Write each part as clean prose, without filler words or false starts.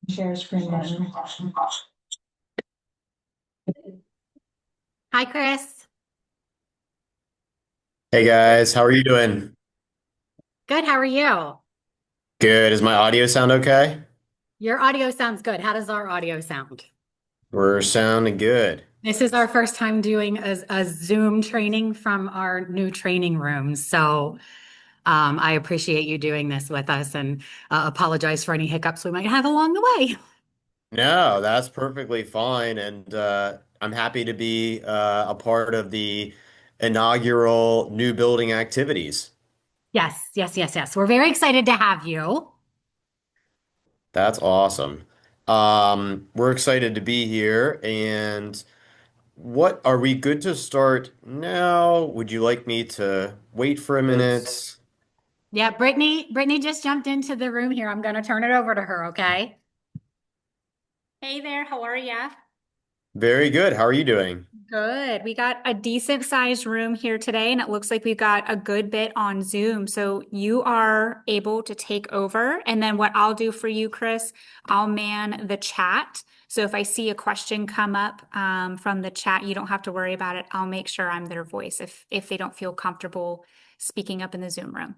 Share screen now. Hi, Chris. Hey guys, how are you doing? Good. How are you? Good. Does my audio sound okay? Your audio sounds good. How does our audio sound? We're sounding good. This is our first time doing a Zoom training from our new training room. So I appreciate you doing this with us and apologize for any hiccups we might have along the way. No, that's perfectly fine. And I'm happy to be a part of the inaugural new building activities. Yes, yes, yes, yes. We're very excited to have you. That's awesome. We're excited to be here. And what are we good to start now? Would you like me to wait for a minute? Yeah, Brittany just jumped into the room here. I'm going to turn it over to her, okay? Hey there, how are ya? Very good. How are you doing? Good. We got a decent sized room here today, and it looks like we've got a good bit on Zoom. So you are able to take over. And then what I'll do for you, Chris, I'll man the chat. So if I see a question come up from the chat, you don't have to worry about it. I'll make sure I'm their voice if they don't feel comfortable speaking up in the Zoom room.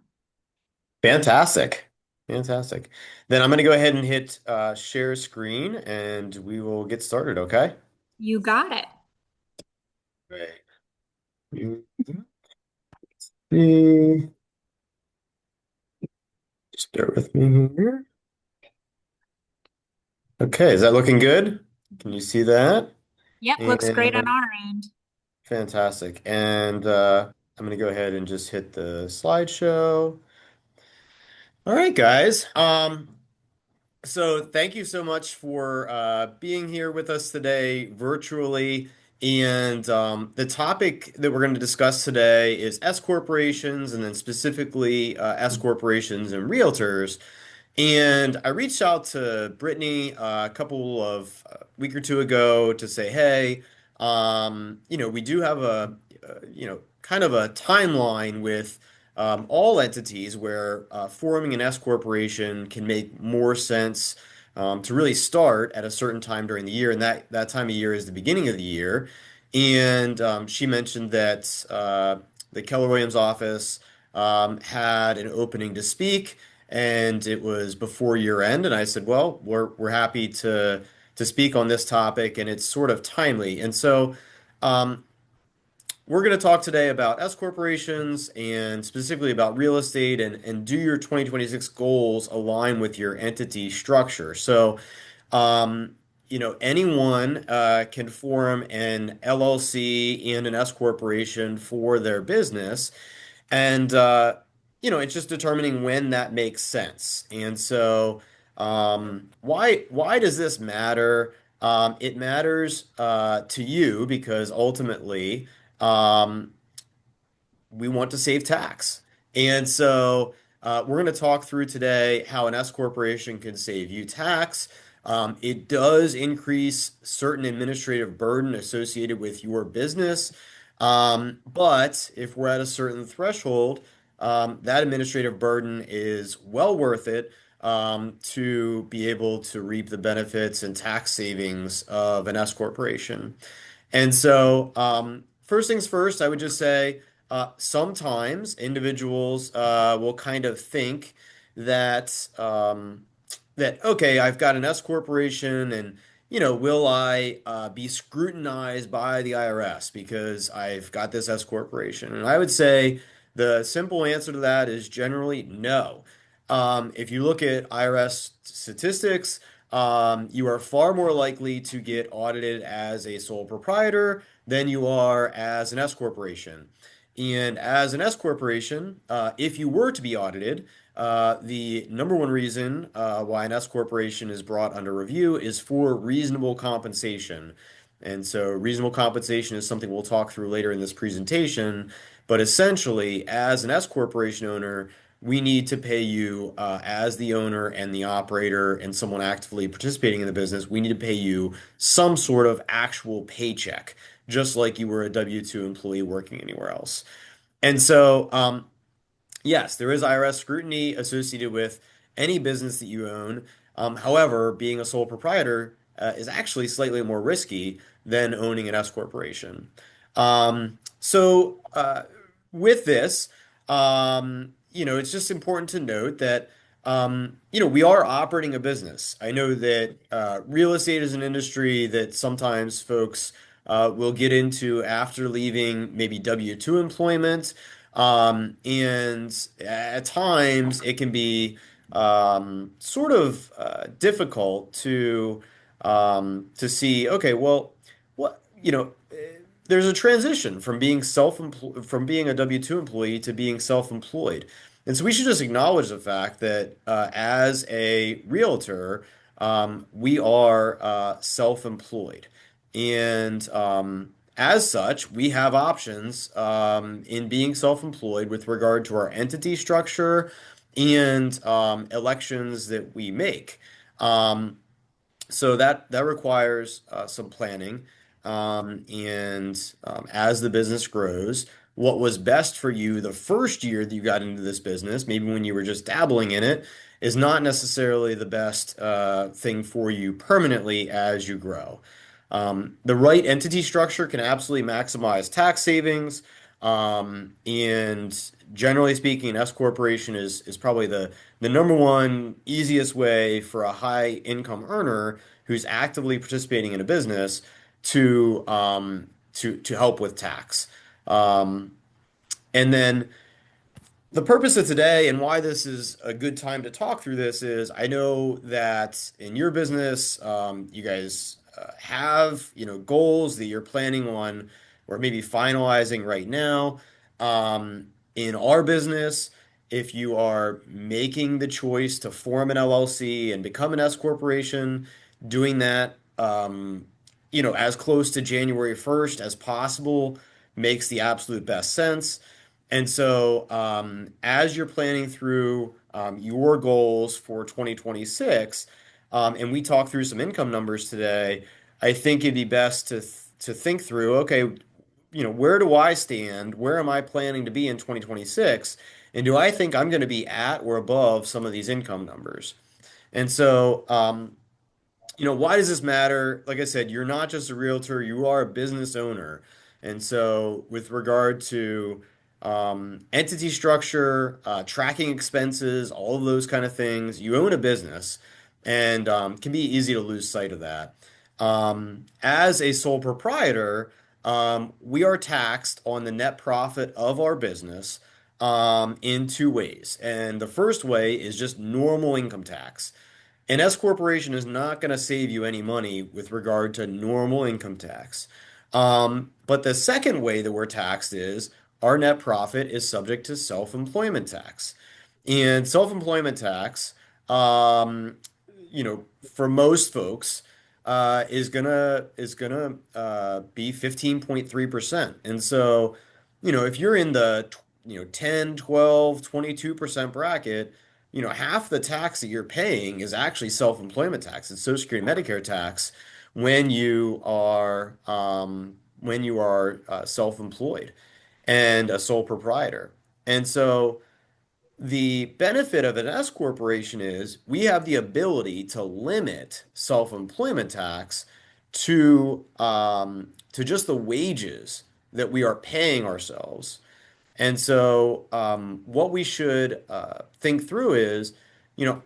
Fantastic. Fantastic. Then I'm going to go ahead and hit share screen and we will get started, okay? You got it. Right. See. Just bear with me here. Okay, is that looking good? Can you see that? Yep, looks great on And our end. fantastic. And I'm going to go ahead and just hit the slideshow. All right, guys. So thank you so much for being here with us today virtually. And the topic that we're going to discuss today is S corporations, and then specifically S corporations and realtors. And I reached out to Brittany a couple of week or two ago to say, hey, we do have kind of a timeline with all entities where forming an S corporation can make more sense to really start at a certain time during the year, and that time of year is the beginning of the year. And she mentioned that the Keller Williams office had an opening to speak and it was before year end. And I said, well, we're happy to speak on this topic, and it's sort of timely. And so um, we're going to talk today about S corporations and specifically about real estate and do your 2026 goals align with your entity structure? So, um, anyone can form an LLC and an S corporation for their business. And it's just determining when that makes sense. And so, why does this matter? It matters to you because ultimately, um, we want to save tax. And so we're going to talk through today how an S corporation can save you tax. It does increase certain administrative burden associated with your business. But if we're at a certain threshold, that administrative burden is well worth it to be able to reap the benefits and tax savings of an S corporation. And so, first things first, I would just say sometimes individuals will kind of think that that okay, I've got an S corporation, and will I be scrutinized by the IRS because I've got this S corporation? And I would say the simple answer to that is generally no. If you look at IRS statistics, you are far more likely to get audited as a sole proprietor than you are as an S corporation. And as an S corporation, if you were to be audited, the number one reason why an S corporation is brought under review is for reasonable compensation. And so, reasonable compensation is something we'll talk through later in this presentation. But essentially, as an S corporation owner, we need to pay you as the owner and the operator and someone actively participating in the business. We need to pay you some sort of actual paycheck, just like you were a W-2 employee working anywhere else. And so, yes, there is IRS scrutiny associated with any business that you own. However, being a sole proprietor is actually slightly more risky than owning an S corporation. So with this, it's just important to note that we are operating a business. I know that real estate is an industry that sometimes folks will get into after leaving maybe W-2 employment. And at times it can be sort of difficult to see, okay, well, what, there's a transition from being from being a W-2 employee to being self-employed. And so we should just acknowledge the fact that as a realtor, we are self-employed. And as such, we have options in being self-employed with regard to our entity structure and elections that we make. Um, so that requires some planning. And as the business grows, what was best for you the first year that you got into this business, maybe when you were just dabbling in it, is not necessarily the best thing for you permanently as you grow. The right entity structure can absolutely maximize tax savings. And generally speaking, an S corporation is probably the number one easiest way for a high income earner who's actively participating in a business to help with tax. Um, and then the purpose of today and why this is a good time to talk through this is I know that in your business, you guys have, goals that you're planning on or maybe finalizing right now. In our business, if you are making the choice to form an LLC and become an S corporation, doing that, as close to January 1st as possible makes the absolute best sense. And so, as you're planning through your goals for 2026, and we talk through some income numbers today, I think it'd be best to think through, okay, where do I stand? Where am I planning to be in 2026? And do I think I'm going to be at or above some of these income numbers? And so, why does this matter? Like I said, you're not just a realtor, you are a business owner. And so, with regard to entity structure, tracking expenses, all of those kind of things, you own a business and can be easy to lose sight of that. As a sole proprietor, we are taxed on the net profit of our business in two ways. And the first way is just normal income tax. An S corporation is not going to save you any money with regard to normal income tax. But the second way that we're taxed is our net profit is subject to self-employment tax. And self-employment tax, um, for most folks, is gonna be 15.3%. And so, if you're in the 10, 12, 22% bracket, half the tax that you're paying is actually self-employment tax. It's Social Security Medicare tax when you are self-employed and a sole proprietor. And so the benefit of an S corporation is we have the ability to limit self-employment tax to just the wages that we are paying ourselves. And so, what we should think through is,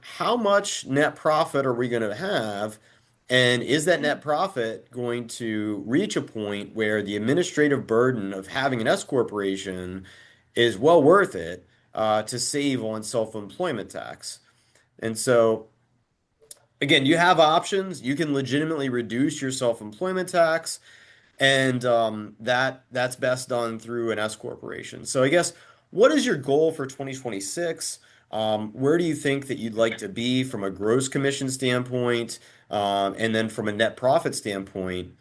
how much net profit are we going to have? And is that net profit going to reach a point where the administrative burden of having an S corporation is well worth it to save on self-employment tax? And so, again, you have options. You can legitimately reduce your self-employment tax and that's best done through an S corporation. So I guess what is your goal for 2026? Where do you think that you'd like to be from a gross commission standpoint, and then from a net profit standpoint?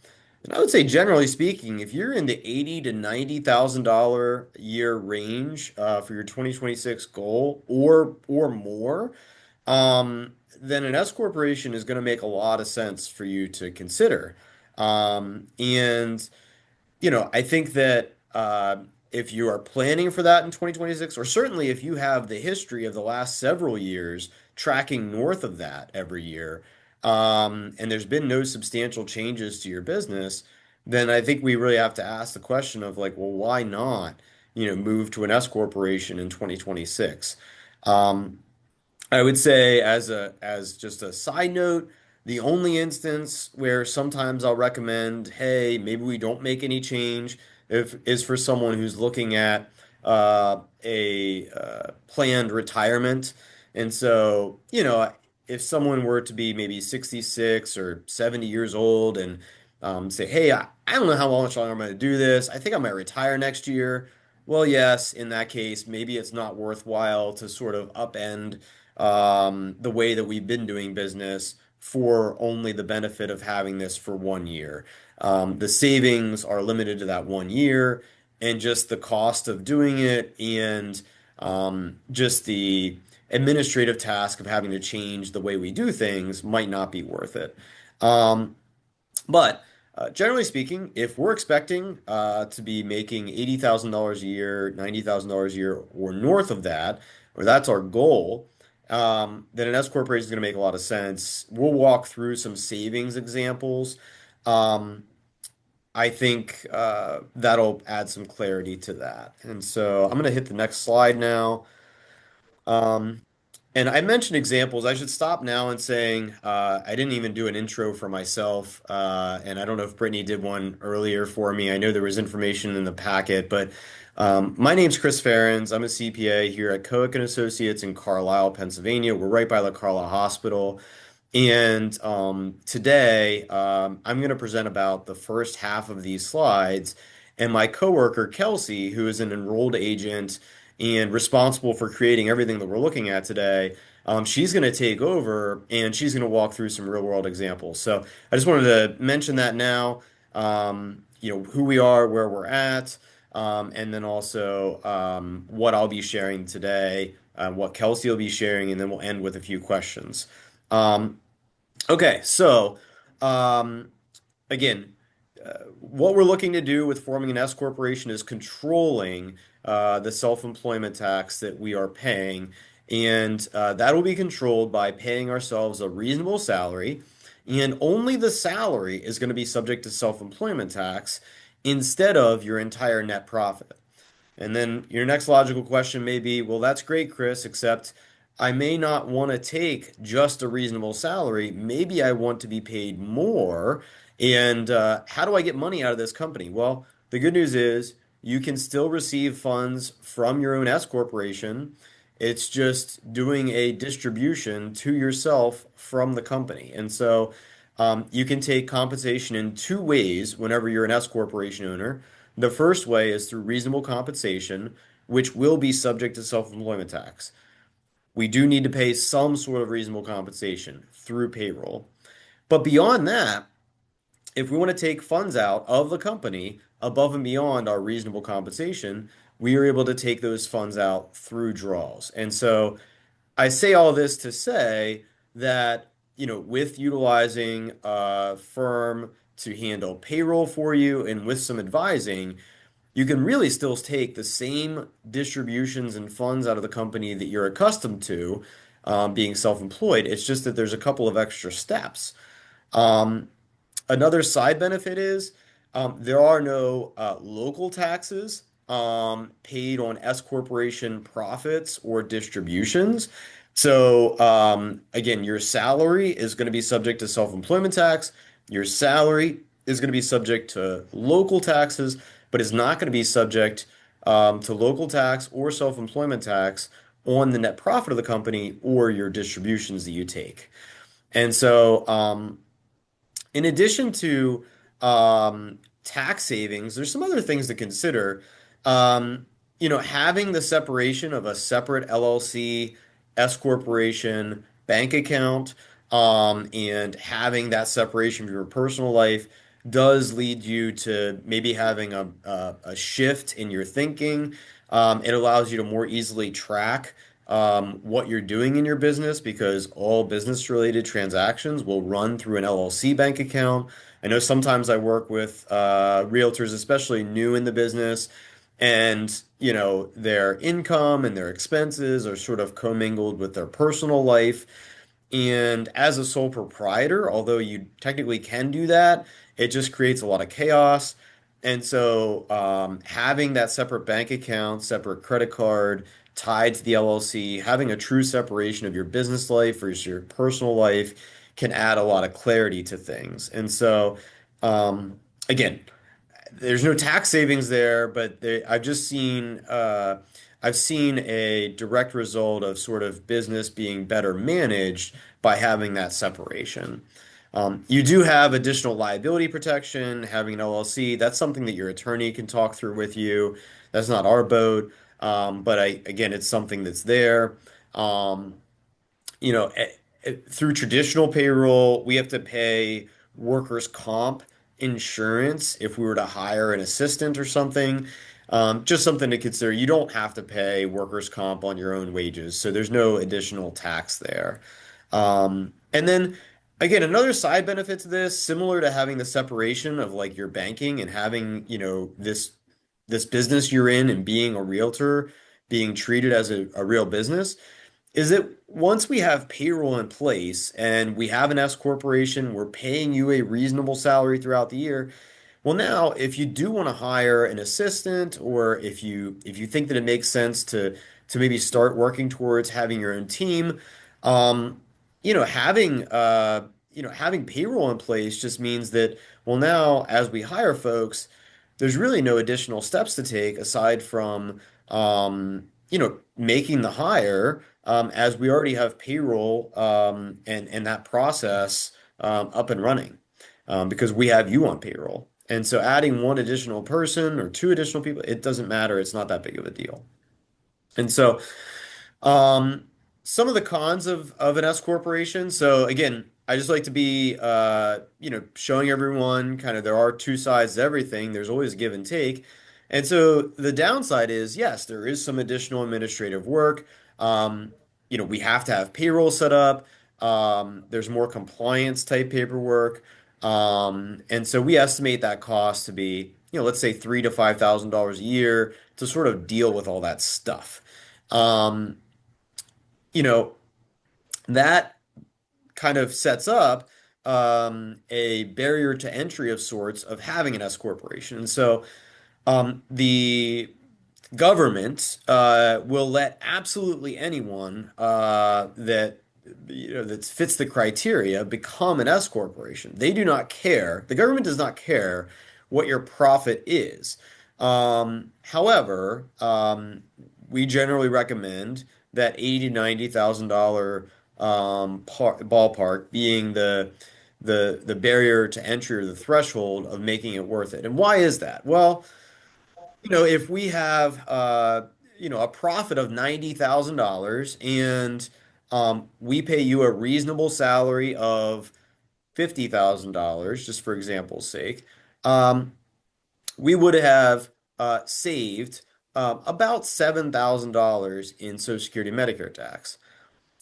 And I would say, generally speaking, if you're in the 80 to $90,000 a year range for your 2026 goal or more, then an S corporation is going to make a lot of sense for you to consider. And I think that if you are planning for that in 2026, or certainly if you have the history of the last several years tracking north of that every year, and there's been no substantial changes to your business, then I think we really have to ask the question of like, well, why not, move to an S corporation in 2026? Um, I would say as just a side note, the only instance where sometimes I'll recommend, hey, maybe we don't make any change if is for someone who's looking at a planned retirement. And so, if someone were to be maybe 66 or 70 years old and say, hey, I don't know how much longer I'm going to do this. I think I might retire next year. Well, yes, in that case, maybe it's not worthwhile to sort of upend the way that we've been doing business for only the benefit of having this for 1 year. The savings are limited to that 1 year, and just the cost of doing it and just the administrative task of having to change the way we do things might not be worth it. Um, but generally speaking, if we're expecting to be making $80,000 a year, $90,000 a year, or north of that, or that's our goal, then an S corporation is going to make a lot of sense. We'll walk through some savings examples. Um, I think that'll add some clarity to that. And so I'm going to hit the next slide now. Um, and I mentioned examples. I should stop now and saying I didn't even do an intro for myself, and I don't know if Brittany did one earlier for me. I know there was information in the packet, but my name's Chris Farrands. I'm a CPA here at Cohick and Associates in Carlisle, Pennsylvania. We're right by the Carlisle Hospital. And today I'm going to present about the first half of these slides. And my coworker, Kelsey, who is an enrolled agent and responsible for creating everything that we're looking at today, she's going to take over and she's going to walk through some real world examples. So I just wanted to mention that now, who we are, where we're at, and then also what I'll be sharing today, what Kelsey will be sharing, and then we'll end with a few questions. Um, Okay, so um, again, what we're looking to do with forming an S corporation is controlling the self-employment tax that we are paying, and that will be controlled by paying ourselves a reasonable salary, and only the salary is going to be subject to self-employment tax instead of your entire net profit. And then your next logical question may be, well, that's great, Chris, except I may not want to take just a reasonable salary. Maybe I want to be paid more. And how do I get money out of this company? Well, the good news is you can still receive funds from your own S corporation. It's just doing a distribution to yourself from the company. And so you can take compensation in two ways whenever you're an S corporation owner. The first way is through reasonable compensation, which will be subject to self-employment tax. We do need to pay some sort of reasonable compensation through payroll. But beyond that, if we want to take funds out of the company above and beyond our reasonable compensation, we are able to take those funds out through draws. And so I say all this to say that, with utilizing a firm to handle payroll for you and with some advising, you can really still take the same distributions and funds out of the company that you're accustomed to, being self-employed. It's just that there's a couple of extra steps. Um, Another side benefit is there are no local taxes paid on S corporation profits or distributions. So again, your salary is going to be subject to self-employment tax. Your salary is going to be subject to local taxes, but is not going to be subject to local tax or self-employment tax on the net profit of the company or your distributions that you take. And so in addition to tax savings, there's some other things to consider. Having the separation of a separate LLC, S corporation, bank account, and having that separation from your personal life does lead you to maybe having a shift in your thinking. It allows you to more easily track what you're doing in your business because all business related transactions will run through an LLC bank account. I know sometimes I work with realtors, especially new in the business, and their income and their expenses are sort of commingled with their personal life. And as a sole proprietor, although you technically can do that, it just creates a lot of chaos. And so, having that separate bank account, separate credit card tied to the LLC, having a true separation of your business life versus your personal life can add a lot of clarity to things. And so, again, there's no tax savings there, but I've seen a direct result of sort of business being better managed by having that separation. You do have additional liability protection, having an LLC. That's something that your attorney can talk through with you. That's not our boat. But again, it's something that's there. Um, Through traditional payroll, we have to pay workers' comp insurance if we were to hire an assistant or something. Just something to consider. You don't have to pay workers' comp on your own wages, so there's no additional tax there. And then again, another side benefit to this, similar to having the separation of like your banking and having, this business you're in and being a realtor, being treated as a real business is that once we have payroll in place and we have an S corporation, we're paying you a reasonable salary throughout the year. Well, now if you do want to hire an assistant, or if you think that it makes sense to maybe start working towards having your own team, um, having payroll in place just means that, well, now as we hire folks, there's really no additional steps to take aside from making the hire, as we already have payroll, and that process up and running, because we have you on payroll. And so adding one additional person or two additional people, it doesn't matter. It's not that big of a deal. And so, um, some of the cons of an S corporation. So again, I just like to be, showing everyone kind of there are two sides to everything. There's always give and take. And so the downside is, yes, there is some additional administrative work. Um, we have to have payroll set up. There's more compliance type paperwork. And so we estimate that cost to be, let's say $3,000 to $5,000 a year to sort of deal with all that stuff. Um, you know, that kind of sets up a barrier to entry of sorts of having an S corporation. And so, the government will let absolutely anyone that fits the criteria become an S corporation. They do not care. The government does not care what your profit is. However, we generally recommend that 80 to $90,000 ballpark being the barrier to entry, or the threshold of making it worth it. And why is that? Well, if we have a profit of $90,000, and we pay you a reasonable salary of $50,000, just for example's sake, um, we would have saved about $7,000 in Social Security and Medicare tax.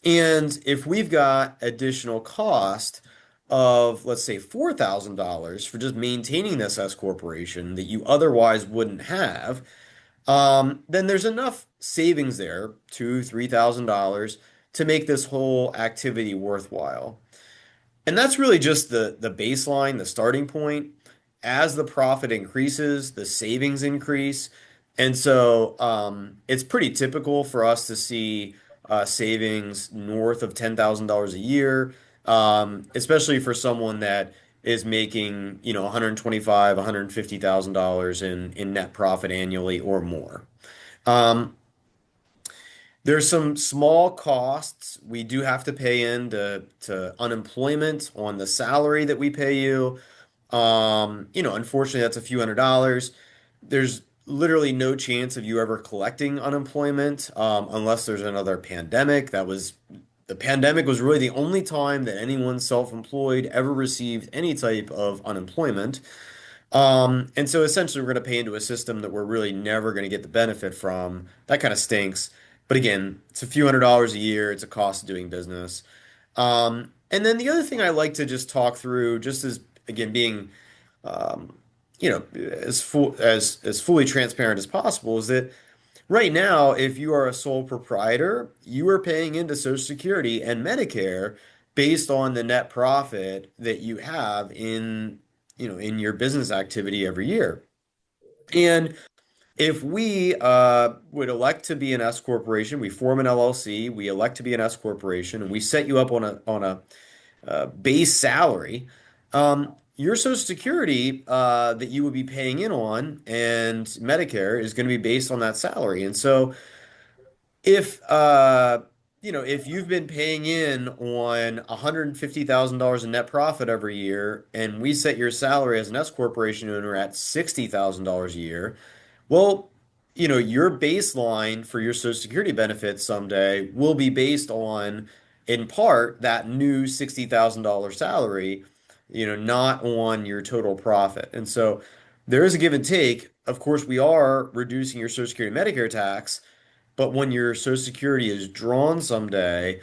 And if we've got additional cost of, let's say, $4,000 for just maintaining this S corporation that you otherwise wouldn't have, then there's enough savings there, $2,000, $3,000, to make this whole activity worthwhile. And that's really just the baseline, the starting point. As the profit increases, the savings increase. And so, it's pretty typical for us to see savings north of $10,000 a year, especially for someone that is making, $125,000, $150,000 in net profit annually or more. Um, there's some small costs we do have to pay to unemployment on the salary that we pay you. Unfortunately, that's a few $100s. There's literally no chance of you ever collecting unemployment, unless there's another pandemic. The pandemic was really the only time that anyone self-employed ever received any type of unemployment. And so essentially, we're going to pay into a system that we're really never going to get the benefit from. That kind of stinks. But again, it's a few $100s a year. It's a cost of doing business. And then the other thing I like to just talk through, just as again being, um, as fully transparent as possible, is that right now, if you are a sole proprietor, you are paying into Social Security and Medicare based on the net profit that you have in your business activity every year. And if we would elect to be an S corporation, we form an LLC, we elect to be an S corporation, and we set you up on a base salary, your Social Security that you would be paying in on and Medicare is going to be based on that salary. And so if if you've been paying in on $150,000 in net profit every year, and we set your salary as an S corporation owner at $60,000 a year, well, your baseline for your Social Security benefits someday will be based on, in part, that new $60,000 salary, not on your total profit. And so there is a give and take. Of course, we are reducing your Social Security Medicare tax, but when your Social Security is drawn someday,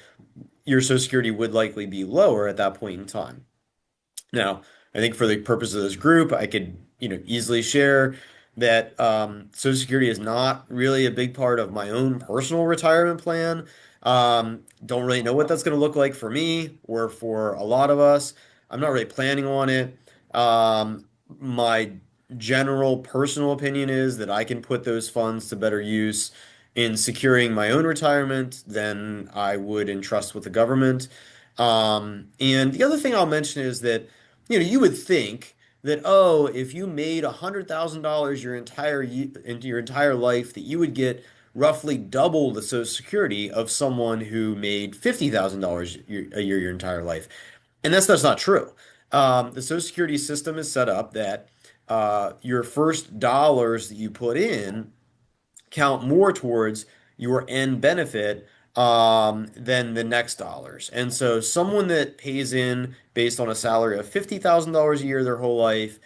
your Social Security would likely be lower at that point in time. Now, I think for the purpose of this group, I could, easily share that Social Security is not really a big part of my own personal retirement plan. Don't really know what that's going to look like for me or for a lot of us. I'm not really planning on it. My general personal opinion is that I can put those funds to better use in securing my own retirement than I would entrust with the government. And the other thing I'll mention is that you would think that, oh, if you made $100,000 into your entire life, that you would get roughly double the Social Security of someone who made $50,000 a year your entire life. And that's not true. The Social Security system is set up that your first dollars that you put in count more towards your end benefit than the next dollars. And so someone that pays in based on a salary of $50,000 a year their whole life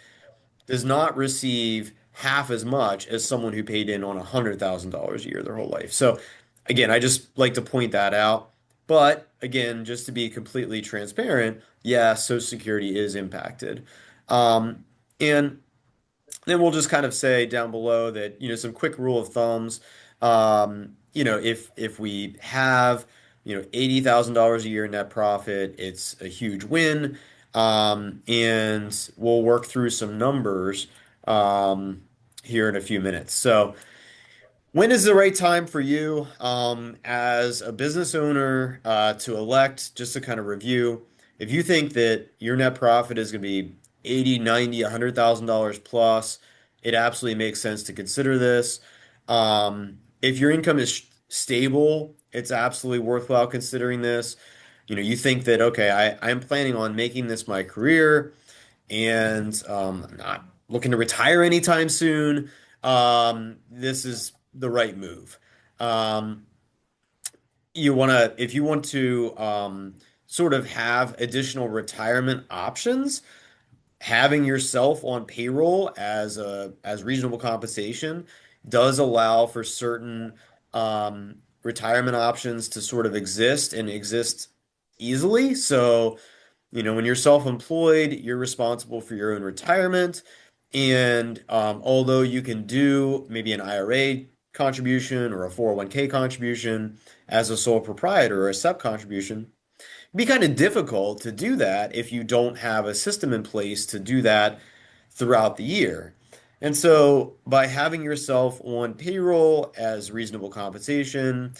does not receive half as much as someone who paid in on $100,000 a year their whole life. So again, I just like to point that out. But again, just to be completely transparent, yeah, Social Security is impacted. And then we'll just kind of say down below that, some quick rule of thumbs. If we have, $80,000 a year net profit, it's a huge win. And we'll work through some numbers here in a few minutes. So when is the right time for you as a business owner to elect, just to kind of review, if you think that your net profit is going to be 80, 90, $100,000 plus, it absolutely makes sense to consider this. If your income is stable, it's absolutely worthwhile considering this. You think that, okay, I'm planning on making this my career and I'm not looking to retire anytime soon. This is the right move. Um, if you want to sort of have additional retirement options, having yourself on payroll as reasonable compensation does allow for certain retirement options to sort of exist and exist easily. So, when you're self-employed, you're responsible for your own retirement. And although you can do maybe an IRA contribution or a 401k contribution as a sole proprietor or a SEP contribution, it'd be kind of difficult to do that if you don't have a system in place to do that throughout the year. And so by having yourself on payroll as reasonable compensation,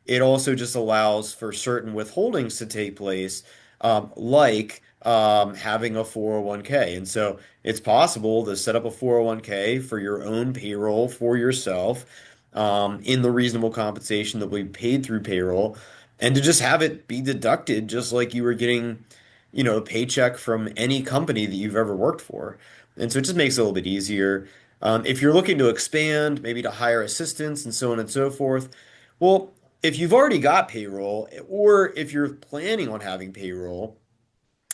it also just allows for certain withholdings to take place, like having a 401k. And so it's possible to set up a 401k for your own payroll for yourself in the reasonable compensation that we paid through payroll, and to just have it be deducted just like you were getting, a paycheck from any company that you've ever worked for. And so it just makes it a little bit easier. If you're looking to expand, maybe to hire assistants and so on and so forth, well, if you've already got payroll, or if you're planning on having payroll,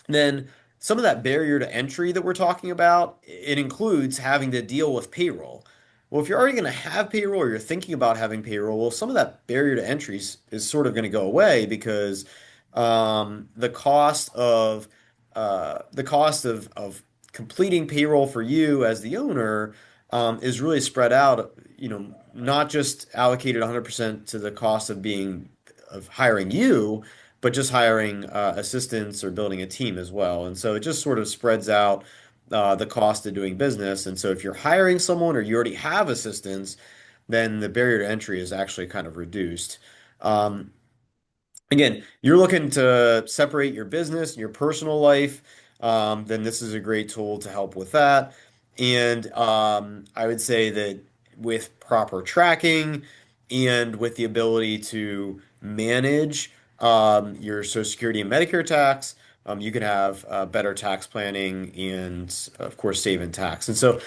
then some of that barrier to entry that we're talking about, it includes having to deal with payroll. Well, if you're already going to have payroll or you're thinking about having payroll, well, some of that barrier to entry is sort of going to go away because the cost of completing payroll for you as the owner is really spread out, not just allocated 100% to the cost of hiring you, but just hiring assistants or building a team as well. And so it just sort of spreads out the cost of doing business. And so if you're hiring someone or you already have assistants, then the barrier to entry is actually kind of reduced. Um, Again, you're looking to separate your business and your personal life, then this is a great tool to help with that. And I would say that with proper tracking and with the ability to manage your Social Security and Medicare tax, you can have better tax planning and, of course, save in tax. And so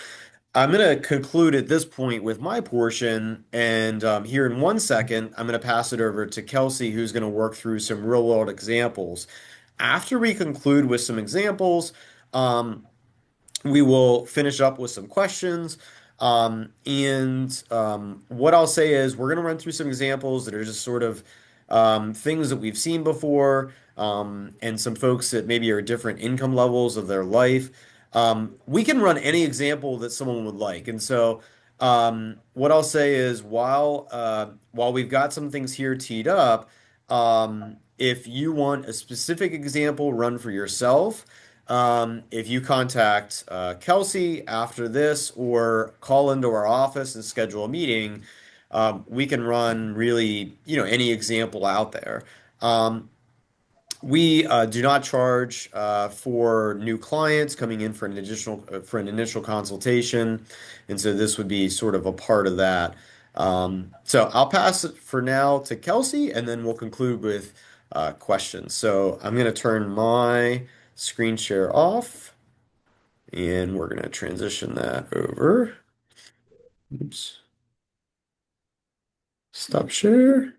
I'm going to conclude at this point with my portion, and here in 1 second, I'm going to pass it over to Kelsey, who's going to work through some real world examples. After we conclude with some examples, um, we will finish up with some questions. And what I'll say is we're going to run through some examples that are just sort of things that we've seen before, and some folks that maybe are different income levels of their life. We can run any example that someone would like. And so what I'll say is while we've got some things here teed up, if you want a specific example run for yourself, if you contact Kelsey after this or call into our office and schedule a meeting, we can run really, any example out there. We do not charge for new clients coming in for an initial consultation, and so this would be sort of a part of that. So I'll pass it for now to Kelsey, and then we'll conclude with questions. So I'm going to turn my screen share off, and we're going to transition that over. Oops. Stop share.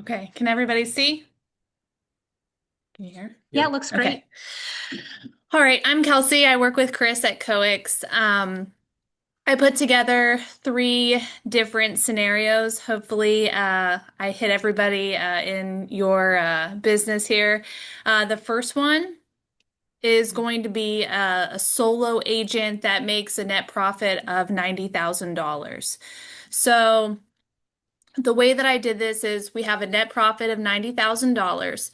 Okay, can everybody see? Can you hear? Yeah, it looks great. Okay. All right, I'm Kelsey. I work with Chris at Cohick. I put together 3 different scenarios. Hopefully, I hit everybody in your business here. The first one is going to be a solo agent that makes a net profit of $90,000. So the way that I did this is we have a net profit of $90,000,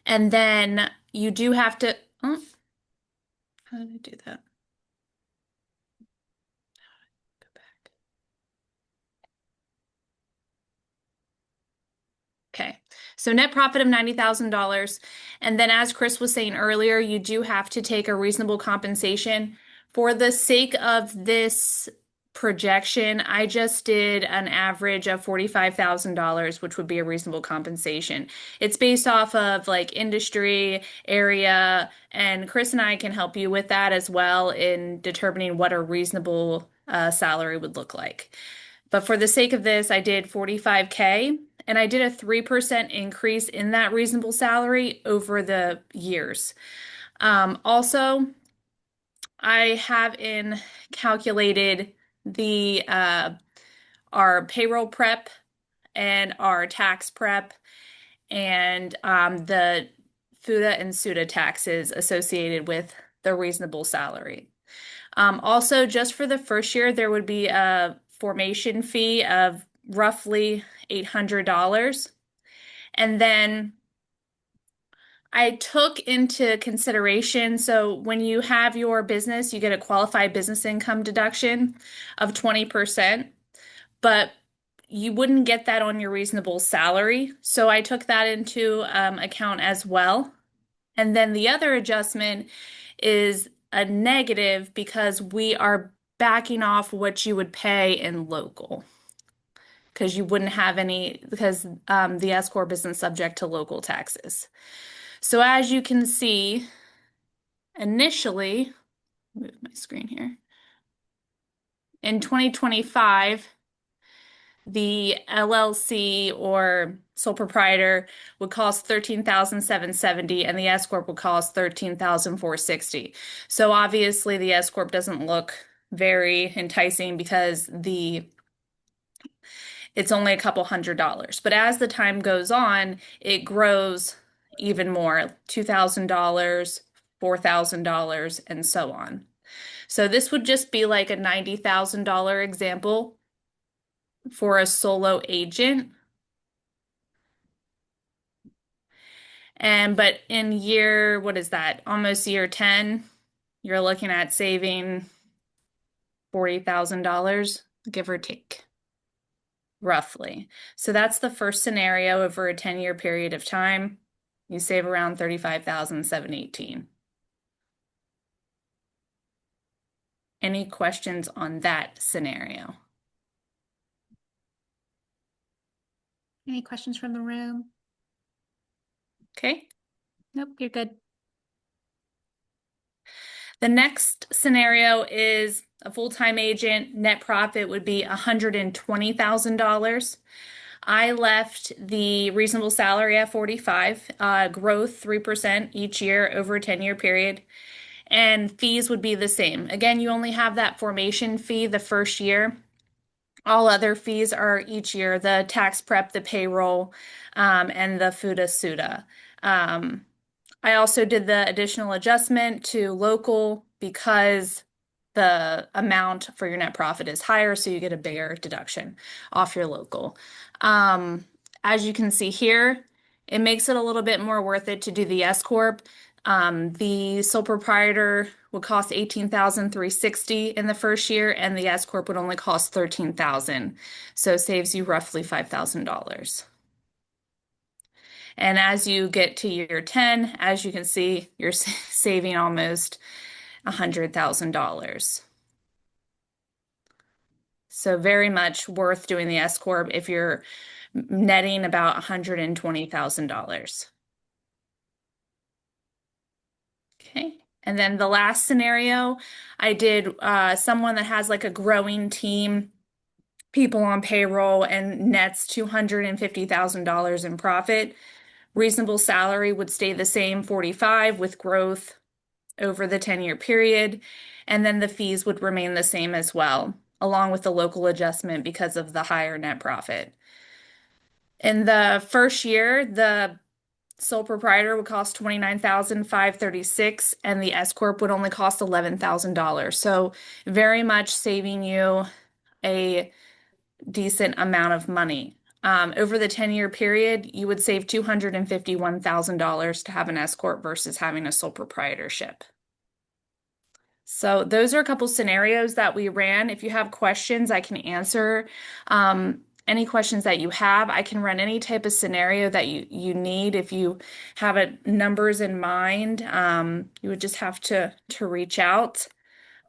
and then you do have to, oh, how did I do that? Go back. Okay, so net profit of $90,000. And then, as Chris was saying earlier, you do have to take a reasonable compensation. For the sake of this projection, I just did an average of $45,000, which would be a reasonable compensation. It's based off of like industry, area, and Chris and I can help you with that as well in determining what a reasonable salary would look like. But for the sake of this, I did 45K, and I did a 3% increase in that reasonable salary over the years. Also, I have in calculated the our payroll prep and our tax prep and the FUTA and SUTA taxes associated with the reasonable salary. Also, just for the first year, there would be a formation fee of roughly $800. And then I took into consideration, so when you have your business, you get a qualified business income deduction of 20%, but you wouldn't get that on your reasonable salary. So I took that into account as well. And then the other adjustment is a negative because we are backing off what you would pay in local. because you wouldn't have any, because the S Corp isn't subject to local taxes. So as you can see, initially, move my screen here. In 2025, the LLC or sole proprietor would cost 13,770 and the S Corp would cost 13,460. So obviously the S Corp doesn't look very enticing because it's only a couple $100. But as the time goes on, it grows even more, $2,000, $4,000, and so on. So this would just be like a $90,000 example for a solo agent. But in year, what is that? Almost year 10, you're looking at saving $40,000, give or take, roughly. So that's the first scenario over a 10-year period of time. You save around $35,718. Any questions on that scenario? Any questions from the room? Okay. Nope, you're good. The next scenario is a full-time agent. Net profit would be $120,000. I left the reasonable salary at 45, growth 3% each year over a 10-year period, and fees would be the same. Again, you only have that formation fee the first year. All other fees are each year, the tax prep, the payroll, and the FUTA SUTA. I also did the additional adjustment to local because the amount for your net profit is higher, so you get a bigger deduction off your local. As you can see here, it makes it a little bit more worth it to do the S Corp. The sole proprietor would cost $18,360 in the first year, and the S Corp would only cost $13,000. So it saves you roughly $5,000. And as you get to year 10, as you can see, you're saving almost $100,000. So very much worth doing the S Corp if you're netting about $120,000. Okay. And then the last scenario, I did someone that has like a growing team, people on payroll, and nets $250,000 in profit. Reasonable salary would stay the same, 45, with growth over the 10-year period. And then the fees would remain the same as well, along with the local adjustment because of the higher net profit. In the first year, the sole proprietor would cost $29,536, and the S Corp would only cost $11,000. So very much saving you a decent amount of money. Over the 10-year period, you would save $251,000 to have an S Corp versus having a sole proprietorship. So those are a couple scenarios that we ran. If you have questions, I can answer any questions that you have. I can run any type of scenario that you need. If you have numbers in mind, you would just have to reach out.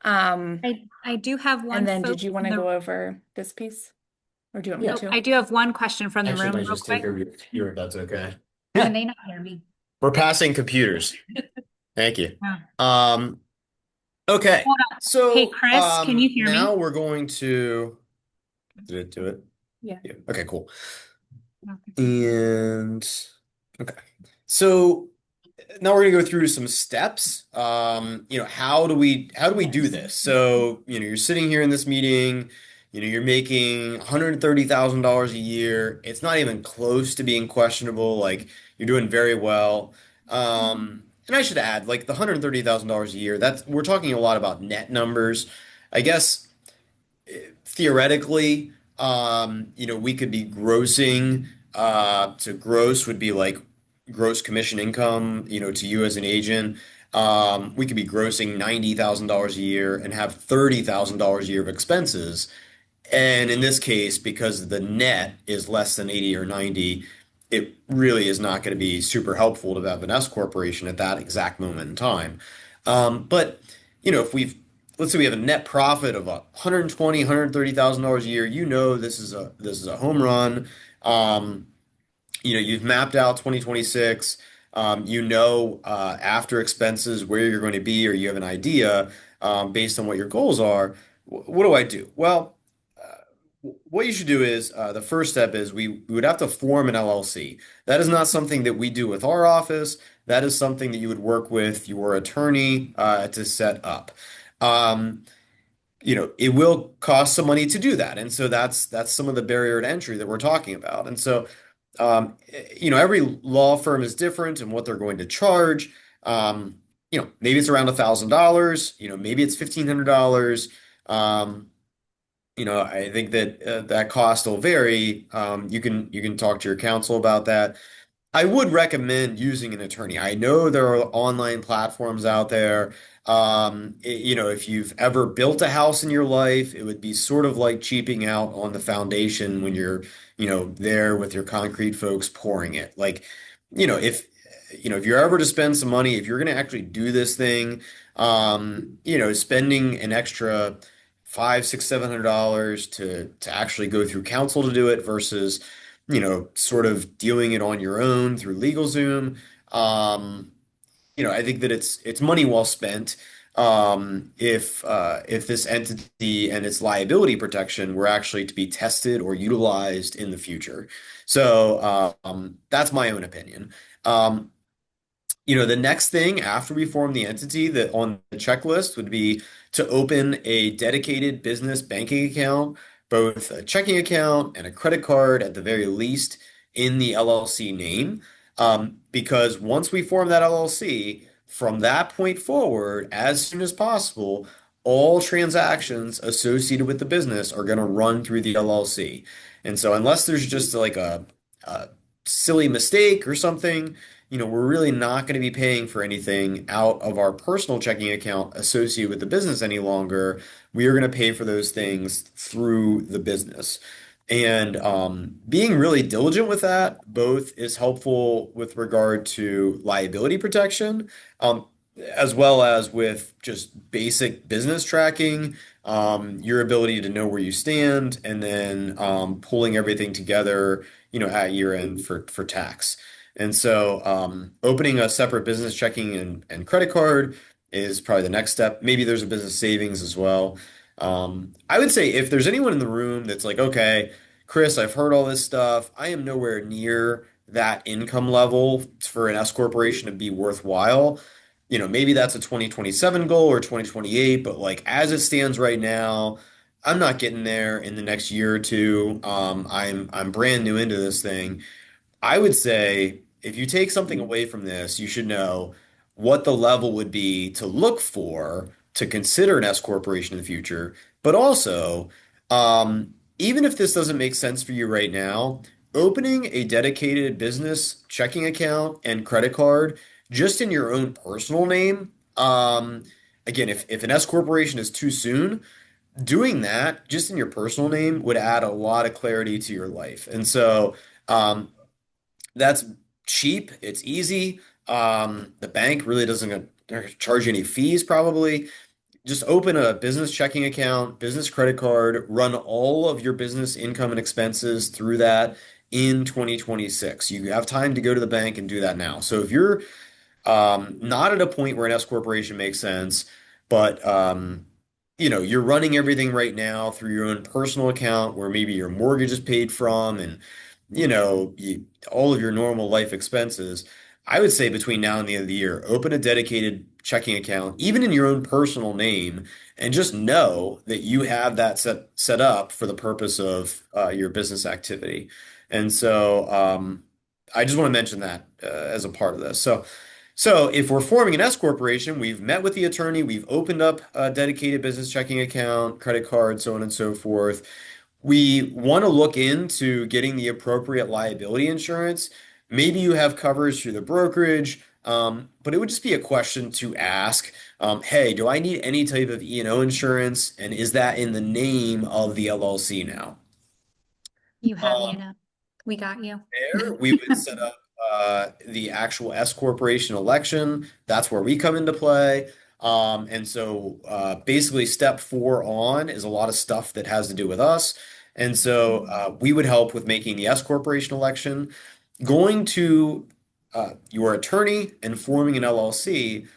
I do have one. And then did you want to go over this piece? Or do you want me to? I do have one question from the room. Actually, I real just quick. take over your if that's okay. Can they not hear me? We're passing computers. Thank you. Yeah. Okay. Hold on. So Hey, Chris, can you hear me? now we're going to did it do it? Yeah. Okay, cool. And okay. So now we're gonna go through some steps. How do we do this? So, you're sitting here in this meeting, you're making $130,000 a year. It's not even close to being questionable. Like, you're doing very well. And I should add, like, the $130,000 a year, we're talking a lot about net numbers. I guess theoretically, we could be grossing, to gross would be like gross commission income, to you as an agent. We could be grossing $90,000 a year and have $30,000 a year of expenses. And in this case, because the net is less than 80 or 90, it really is not going to be super helpful to have an S corporation at that exact moment in time. But if let's say we have a net profit of 120, $130,000 a year. This is a home run. Um, you've mapped out 2026. After expenses where you're going to be, or you have an idea based on what your goals are. What do I do? Well, what you should do is the first step is we would have to form an LLC. That is not something that we do with our office. That is something that you would work with your attorney to set up. Um, it will cost some money to do that, and so that's some of the barrier to entry that we're talking about. And so every law firm is different and what they're going to charge. Maybe it's around $1,000. Maybe it's $1,500. Um, I think that that cost will vary. You can talk to your counsel about that. I would recommend using an attorney. I know there are online platforms out there. If you've ever built a house in your life, it would be sort of like cheaping out on the foundation when you're, there with your concrete folks pouring it. Like, if you're ever to spend some money, if you're going to actually do this thing, spending an extra five, six, $700 to actually go through counsel to do it versus sort of doing it on your own through LegalZoom. I think that it's money well spent if this entity and its liability protection were actually to be tested or utilized in the future. So that's my own opinion. Um, the next thing after we form the entity that on the checklist would be to open a dedicated business banking account, both a checking account and a credit card at the very least in the LLC name. Because once we form that LLC, from that point forward, as soon as possible, all transactions associated with the business are going to run through the LLC. And so unless there's just like a silly mistake or something, we're really not going to be paying for anything out of our personal checking account associated with the business any longer. We are going to pay for those things through the business. And being really diligent with that both is helpful with regard to liability protection, as well as with just basic business tracking, your ability to know where you stand, and then pulling everything together, at year end for tax. And so opening a separate business checking and credit card is probably the next step. Maybe there's a business savings as well. I would say if there's anyone in the room that's like, okay, Chris, I've heard all this stuff. I am nowhere near that income level for an S corporation to be worthwhile. Maybe that's a 2027 goal or 2028, but like as it stands right now, I'm not getting there in the next year or two. I'm brand new into this thing. I would say if you take something away from this, you should know what the level would be to look for to consider an S corporation in the future. But also, even if this doesn't make sense for you right now, opening a dedicated business checking account and credit card just in your own personal name, again, if an S corporation is too soon, doing that just in your personal name would add a lot of clarity to your life. And so, that's cheap. It's easy. The bank really doesn't charge you any fees, probably. Just open a business checking account, business credit card, run all of your business income and expenses through that in 2026. You have time to go to the bank and do that now. So if you're not at a point where an S corporation makes sense, but you're running everything right now through your own personal account where maybe your mortgage is paid from and all of your normal life expenses. I would say between now and the end of the year, open a dedicated checking account, even in your own personal name, and just know that you have that set up for the purpose of your business activity. And so I just want to mention that as a part of this. So if we're forming an S corporation, we've met with the attorney, we've opened up a dedicated business checking account, credit card, so on and so forth. We want to look into getting the appropriate liability insurance. Maybe you have coverage through the brokerage, but it would just be a question to ask. Hey, do I need any type of E&O insurance? And is that in the name of the LLC now? You have Um, me enough. We got you. There, we would set up the actual S corporation election. That's where we come into play. And so basically step 4 on is a lot of stuff that has to do with us. And so we would help with making the S corporation election, going to your attorney and forming an LLC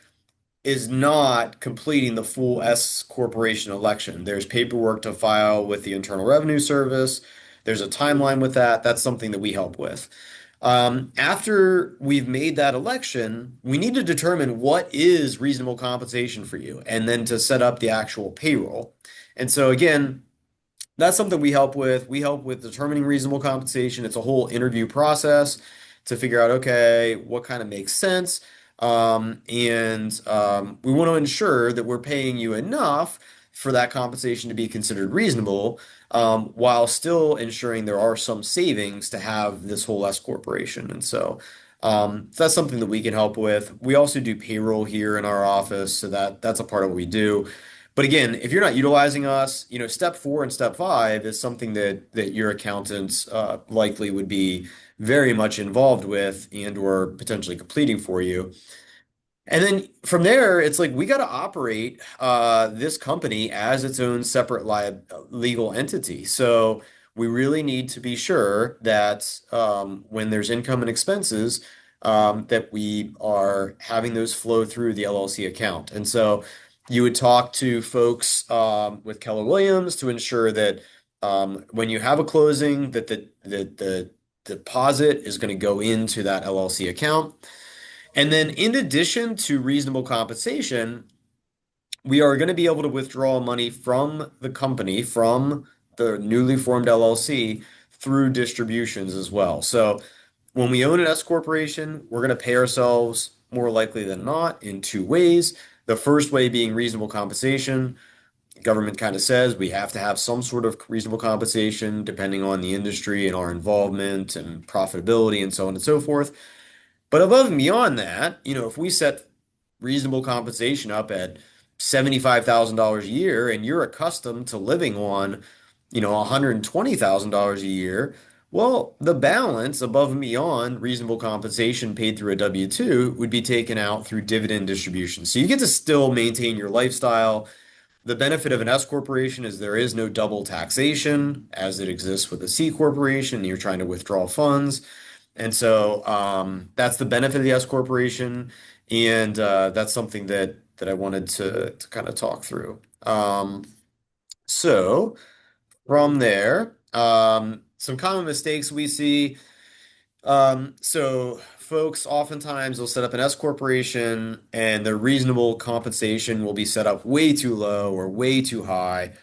is not completing the full S corporation election. There's paperwork to file with the Internal Revenue Service. There's a timeline with that. That's something that we help with. After we've made that election, we need to determine what is reasonable compensation for you, and then to set up the actual payroll. And so again, that's something we help with. We help with determining reasonable compensation. It's a whole interview process to figure out, okay, what kind of makes sense. We want to ensure that we're paying you enough for that compensation to be considered reasonable, while still ensuring there are some savings to have this whole S corporation. And so that's something that we can help with. We also do payroll here in our office, so that's a part of what we do. But again, if you're not utilizing us, step 4 and step 5 is something that your accountants likely would be very much involved with and or potentially completing for you. And then from there, it's like we got to operate this company as its own separate legal entity. So we really need to be sure that when there's income and expenses, that we are having those flow through the LLC account. And so you would talk to folks with Keller Williams to ensure that when you have a closing, that the deposit is going to go into that LLC account. And then in addition to reasonable compensation, we are going to be able to withdraw money from the company, from the newly formed LLC, through distributions as well. So when we own an S corporation, we're going to pay ourselves more likely than not in 2 ways. The first way being reasonable compensation. The government kind of says we have to have some sort of reasonable compensation depending on the industry and our involvement and profitability and so on and so forth. But above and beyond that, if we set reasonable compensation up at $75,000 a year and you're accustomed to living on, $120,000 a year, well, the balance above and beyond reasonable compensation paid through a W-2 would be taken out through dividend distribution. So you get to still maintain your lifestyle. The benefit of an S corporation is there is no double taxation as it exists with a C corporation. You're trying to withdraw funds. And so that's the benefit of the S corporation, and that's something that I wanted to kind of talk through. So from there, some common mistakes we see. So folks oftentimes will set up an S corporation, and the reasonable compensation will be set up way too low or way too high.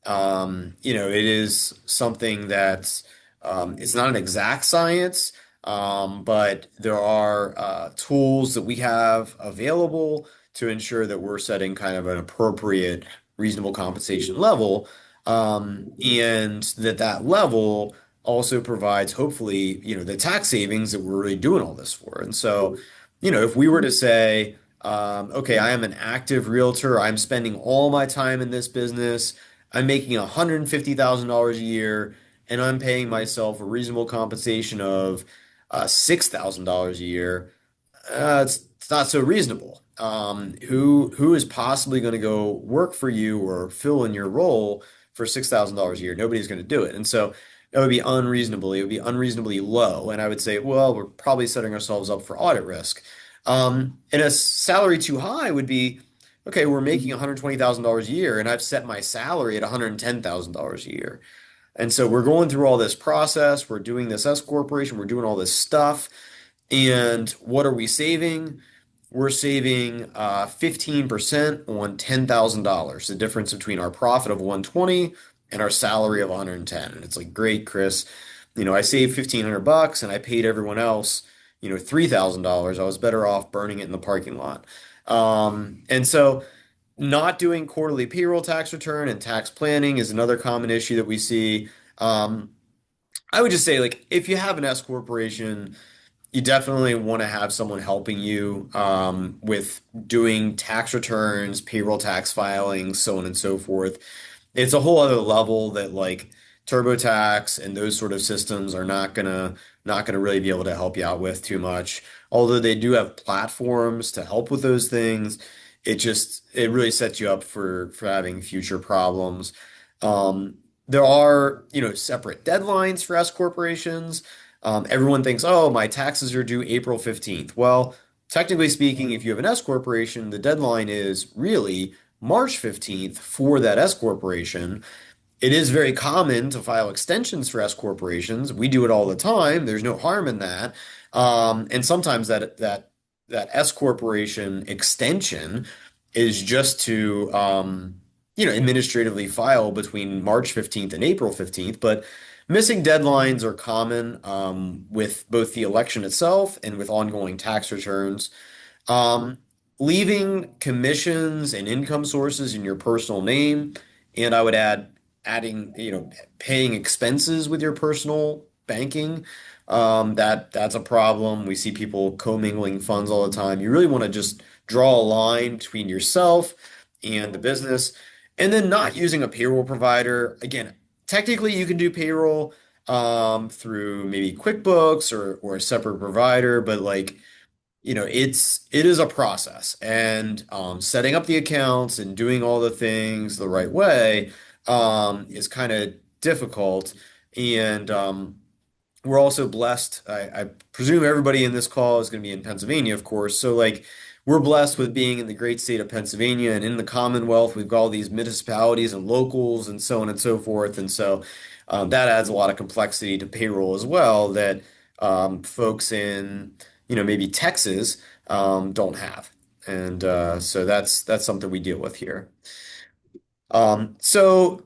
It is something that's it's not an exact science. But there are tools that we have available to ensure that we're setting kind of an appropriate, reasonable compensation level, and that level also provides, hopefully, the tax savings that we're really doing all this for. And so, if we were to say, okay, I am an active realtor, I'm spending all my time in this business, I'm making $150,000 a year, and I'm paying myself a reasonable compensation of $6,000 a year, it's not so reasonable. Who is possibly going to go work for you or fill in your role for $6,000 a year? Nobody's going to do it. And so it would be unreasonably low. And I would say, well, we're probably setting ourselves up for audit risk. And a salary too high would be, okay, we're making $120,000 a year, and I've set my salary at $110,000 a year. And so we're going through all this process, we're doing this S corporation, we're doing all this stuff. And what are we saving? We're saving 15% on $10,000, the difference between our profit of 120 and our salary of 110. And it's like, great, Chris, I saved $1,500 and I paid everyone else, $3,000. I was better off burning it in the parking lot. And so not doing quarterly payroll tax return and tax planning is another common issue that we see. I would just say, like, if you have an S corporation, you definitely want to have someone helping you with doing tax returns, payroll tax filings, so on and so forth. It's a whole other level that, like, TurboTax and those sort of systems are not gonna really be able to help you out with too much. Although they do have platforms to help with those things. it really sets you up for having future problems. There are, separate deadlines for S corporations. Everyone thinks, oh, my taxes are due April 15th. Well, technically speaking, if you have an S corporation, the deadline is really March 15th for that S corporation. It is very common to file extensions for S corporations. We do it all the time. There's no harm in that. And sometimes that S corporation extension is just to administratively file between March 15th and April 15th. But missing deadlines are common with both the election itself and with ongoing tax returns. Um, Leaving commissions and income sources in your personal name, and I would adding, paying expenses with your personal banking. That's a problem. We see people commingling funds all the time. You really want to just draw a line between yourself and the business, and then not using a payroll provider. Again, technically you can do payroll through maybe QuickBooks or a separate provider, but like it is a process, and setting up the accounts and doing all the things the right way is kind of difficult. And we're also blessed. I presume everybody in this call is going to be in Pennsylvania, of course. So like we're blessed with being in the great state of Pennsylvania and in the Commonwealth. We've got all these municipalities and locals and so on and so forth. And so that adds a lot of complexity to payroll as well that folks in maybe Texas don't have. And so that's something we deal with here. So,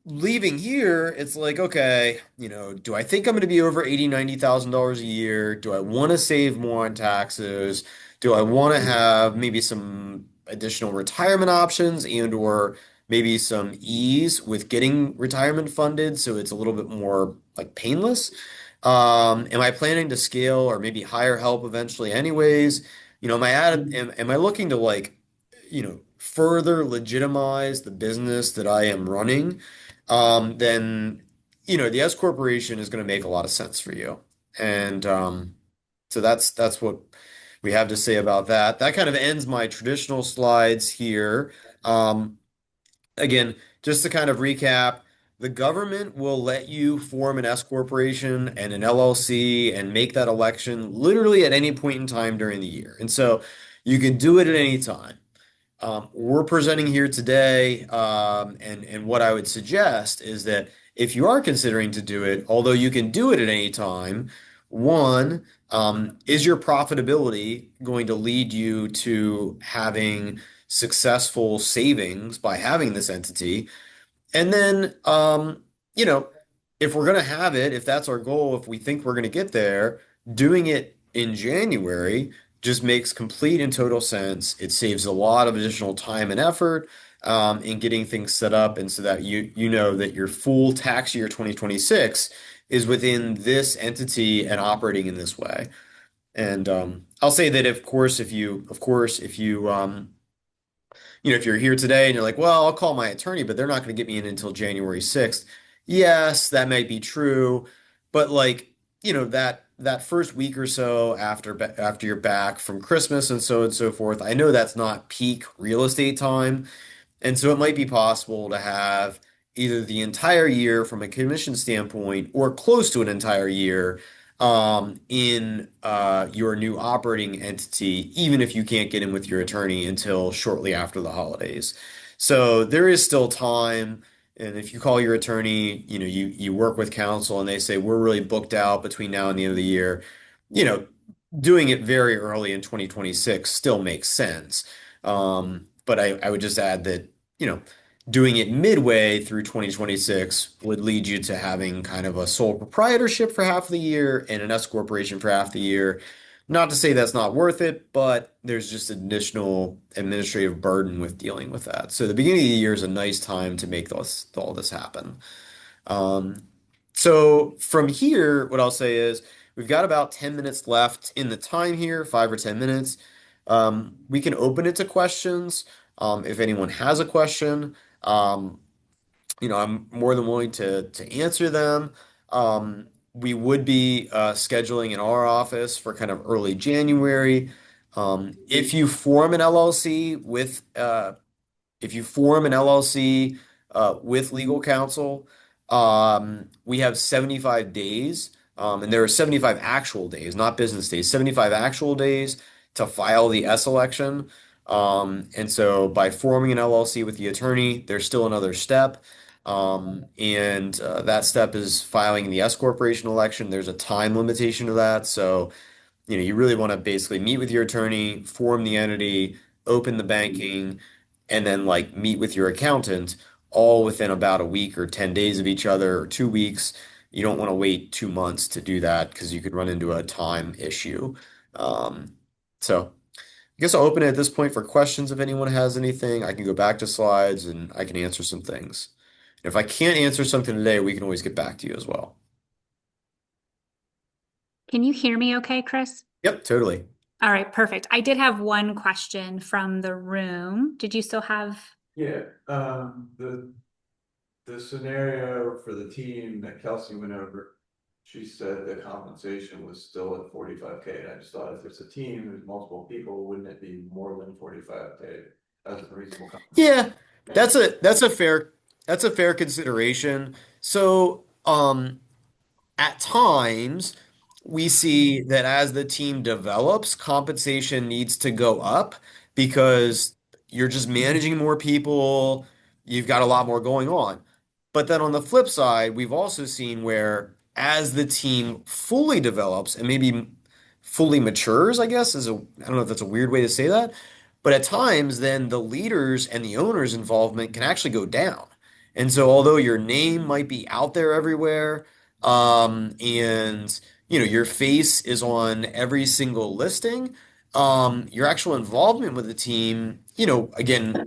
leaving here, it's like, okay, do I think I'm going to be over 80, $90,000 a year? Do I want to save more on taxes? Do I want to have maybe some additional retirement options and or maybe some ease with getting retirement funded so it's a little bit more like painless? Am I planning to scale or maybe hire help eventually anyways? Am I looking to like, further legitimize the business that I am running? Then, the S corporation is going to make a lot of sense for you. And so that's what we have to say about that. That kind of ends my traditional slides here. Um, Again, just to kind of recap, the government will let you form an S corporation and an LLC and make that election literally at any point in time during the year. And so you can do it at any time. We're presenting here today, and what I would suggest is that if you are considering to do it, although you can do it at any time, one, is your profitability going to lead you to having successful savings by having this entity? And then, if we're going to have it, if that's our goal, if we think we're going to get there, doing it in January just makes complete and total sense. It saves a lot of additional time and effort in getting things set up, and so that you know that your full tax year 2026 is within this entity and operating in this way. And I'll say that, if you're here today and you're like, well, I'll call my attorney, but they're not going to get me in until January 6th. Yes, that might be true. But like, that first week or so after you're back from Christmas and so forth, I know that's not peak real estate time. And so it might be possible to have either the entire year from a commission standpoint or close to an entire year in your new operating entity, even if you can't get in with your attorney until shortly after the holidays. So there is still time. And if you call your attorney, you work with counsel and they say, we're really booked out between now and the end of the year, you know, doing it very early in 2026 still makes sense. But I would just add that, doing it midway through 2026 would lead you to having kind of a sole proprietorship for half the year and an S corporation for half the year. Not to say that's not worth it, but there's just additional administrative burden with dealing with that. So the beginning of the year is a nice time to make all this happen. Um, so from here, what I'll say is we've got about 10 minutes left in the time here, 5 or 10 minutes. We can open it to questions. If anyone has a question, um, I'm more than willing to answer them. We would be scheduling in our office for kind of early January. If you form an LLC with if you form an LLC with legal counsel, we have 75 days, and there are 75 actual days, not business days, 75 actual days to file the S election. And so by forming an LLC with the attorney, there's still another step. And that step is filing the S corporation election. There's a time limitation to that. So you really want to basically meet with your attorney, form the entity, open the banking, and then like meet with your accountant all within about a week or 10 days of each other or 2 weeks. You don't want to wait 2 months to do that because you could run into a time issue. So I guess I'll open it at this point for questions if anyone has anything. I can go back to slides and I can answer some things. If I can't answer something today, we can always get back to you as well. Can you hear me okay, Chris? Yep, totally. All right, perfect. I did have one question from the room. Did you still have? Yeah, the scenario for the team that Kelsey went over, she said the compensation was still at 45K. And I just thought if it's a team, there's multiple people, wouldn't it be more than 45K as a reasonable compensation? Yeah, that's a fair consideration. So, at times we see that as the team develops, compensation needs to go up because you're just managing more people, you've got a lot more going on. But then on the flip side, we've also seen where as the team fully develops and maybe fully matures, I guess I don't know if that's a weird way to say that, but at times then the leaders and the owners' involvement can actually go down. And so although your name might be out there everywhere, and your face is on every single listing, your actual involvement with the team, again,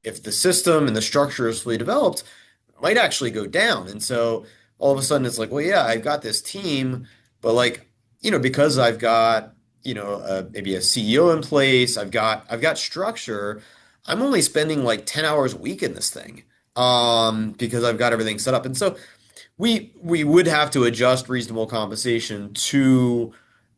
if the system and the structure is fully developed, might actually go down. And so all of a sudden it's like, well, yeah, I've got this team, but like, because I've got, maybe a CEO in place, I've got structure, I'm only spending like 10 hours a week in this thing. Because I've got everything set up. And so we would have to adjust reasonable compensation to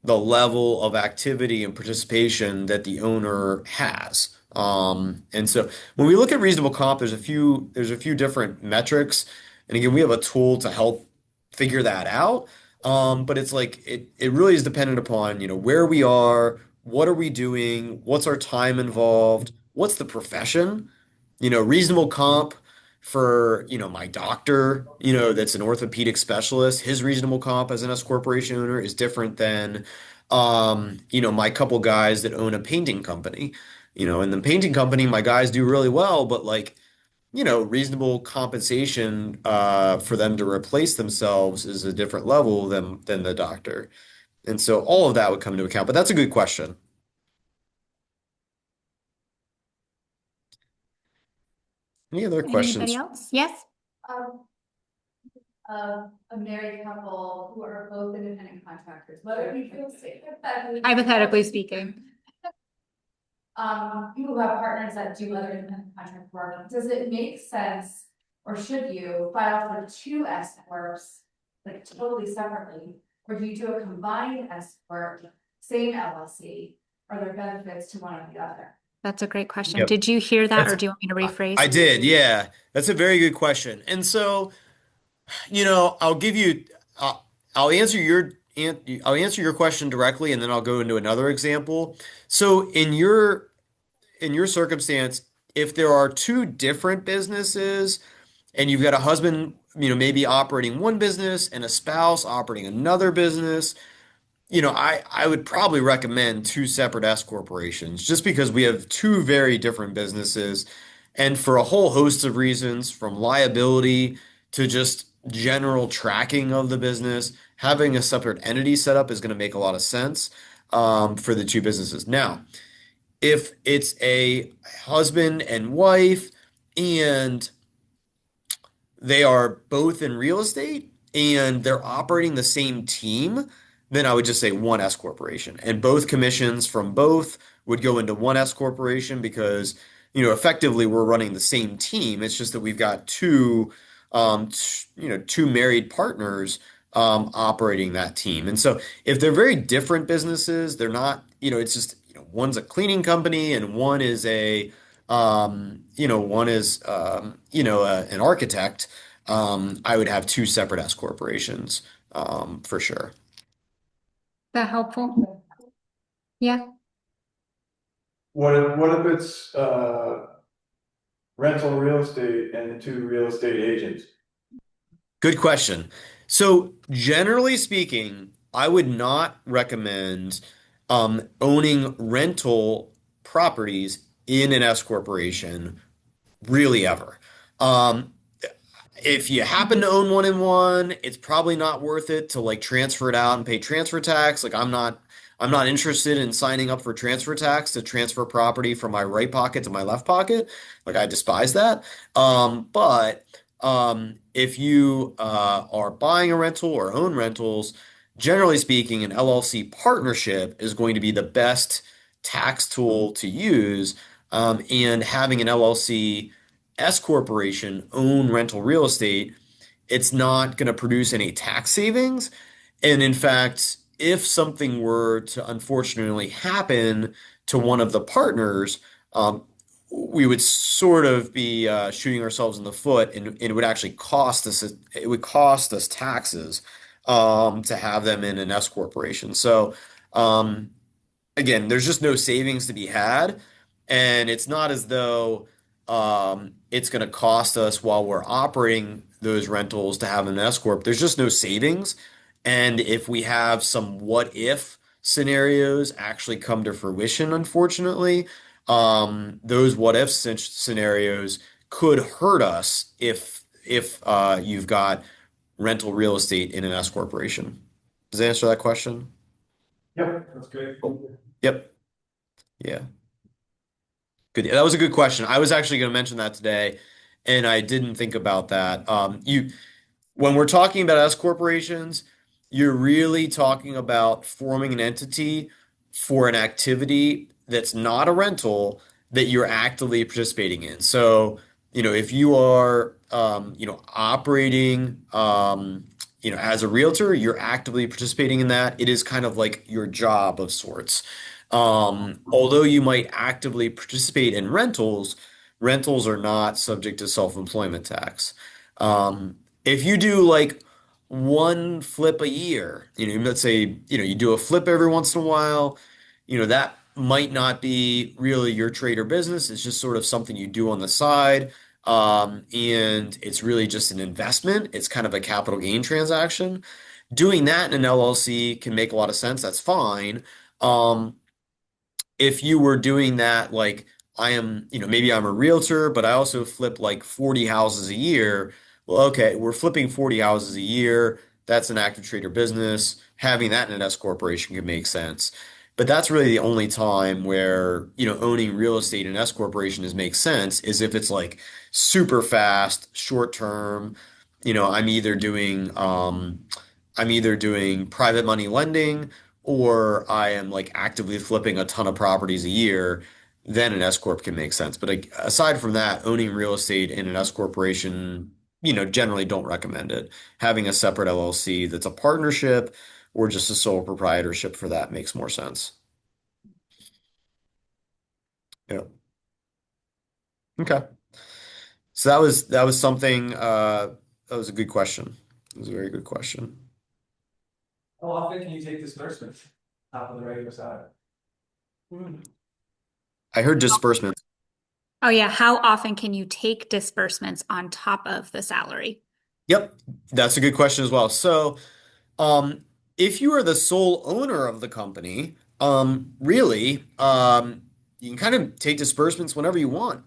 the level of activity and participation that the owner has. And so when we look at reasonable comp, there's a few different metrics. And again, we have a tool to help figure that out. But it's like it really is dependent upon, where we are, what are we doing, what's our time involved, what's the profession, reasonable comp for, my doctor, that's an orthopedic specialist, his reasonable comp as an S corporation owner is different than, my couple guys that own a painting company. In the painting company, my guys do really well, but like, reasonable compensation for them to replace themselves is a different level than the doctor. And so all of that would come into account. But that's a good question. Any other Anybody questions? else? Yes. Um, a married couple who are both independent contractors. Hypothetically Hypothetically speaking. People who have partners that do other independent contract work, does it make sense, or should you file for two S corps, like totally separately, or do you do a combined S corp, same LLC? Are there benefits to one or the other? That's a great question. Yep. Did you hear that, or That's- do you want me to rephrase? I did, yeah. That's a very good question. And so, I'll give you, I'll answer your question directly, and then I'll go into another example. So in your circumstance, if there are two different businesses and you've got a husband, maybe operating one business and a spouse operating another business, I would probably recommend two separate S corporations just because we have two very different businesses. And for a whole host of reasons, from liability to just general tracking of the business, having a separate entity set up is going to make a lot of sense for the two businesses. Now, if it's a husband and wife and they are both in real estate and they're operating the same team, then I would just say one S corporation. And both commissions from both would go into one S corporation because, effectively we're running the same team. It's just that we've got two married partners operating that team. And so if they're very different businesses, they're not, it's just one's a cleaning company and one is an architect, I would have two separate S corporations, for sure. That helpful? Yeah. What if it's, rental real estate and two real estate agents? Good question. So generally speaking, I would not recommend owning rental properties in an S corporation really ever. Um, if you happen to own one in one, it's probably not worth it to like transfer it out and pay transfer tax. Like I'm not interested in signing up for transfer tax to transfer property from my right pocket to my left pocket. Like I despise that. But if you are buying a rental or own rentals, generally speaking, an LLC partnership is going to be the best tax tool to use. And having an LLC S corporation own rental real estate, it's not going to produce any tax savings. And in fact, if something were to unfortunately happen to one of the partners, we would sort of be shooting ourselves in the foot, and it would actually cost us. It would cost us taxes to have them in an S corporation. So um, again, there's just no savings to be had, and it's not as though it's going to cost us while we're operating those rentals to have an S corp. There's just no savings, and if we have some what if scenarios actually come to fruition, unfortunately, those what if scenarios could hurt us if you've got rental real estate in an S corporation. Does that answer that question? Yep, that's great. Yep. Yeah. Good. That was a good question. I was actually going to mention that today, and I didn't think about that. When we're talking about S corporations, you're really talking about forming an entity for an activity that's not a rental that you're actively participating in. So, if you are, operating, as a realtor, you're actively participating in that. It is kind of like your job of sorts. Although you might actively participate in rentals, rentals are not subject to self-employment tax. If you do like one flip a year, let's say, you do a flip every once in a while, that might not be really your trade or business. It's just sort of something you do on the side. And it's really just an investment. It's kind of a capital gain transaction. Doing that in an LLC can make a lot of sense. That's fine. Um, if you were doing that, like I am, maybe I'm a realtor, but I also flip like 40 houses a year. Well, okay, we're flipping 40 houses a year. That's an active trader business. Having that in an S corporation can make sense. But that's really the only time where, owning real estate in an S corporation makes sense is if it's like super fast, short term. I'm either doing private money lending or I am like actively flipping a ton of properties a year, then an S corp can make sense. But like, aside from that, owning real estate in an S corporation, generally don't recommend it. Having a separate LLC that's a partnership or just a sole proprietorship for that makes more sense. Yeah. Okay. So that was something that was a good question. It was a very good question. How often can you take disbursements top of the regular side? I heard disbursements. Oh, yeah. How often can you take disbursements on top of the salary? Yep, that's a good question as well. So, um, if you are the sole owner of the company, really, you can kind of take disbursements whenever you want.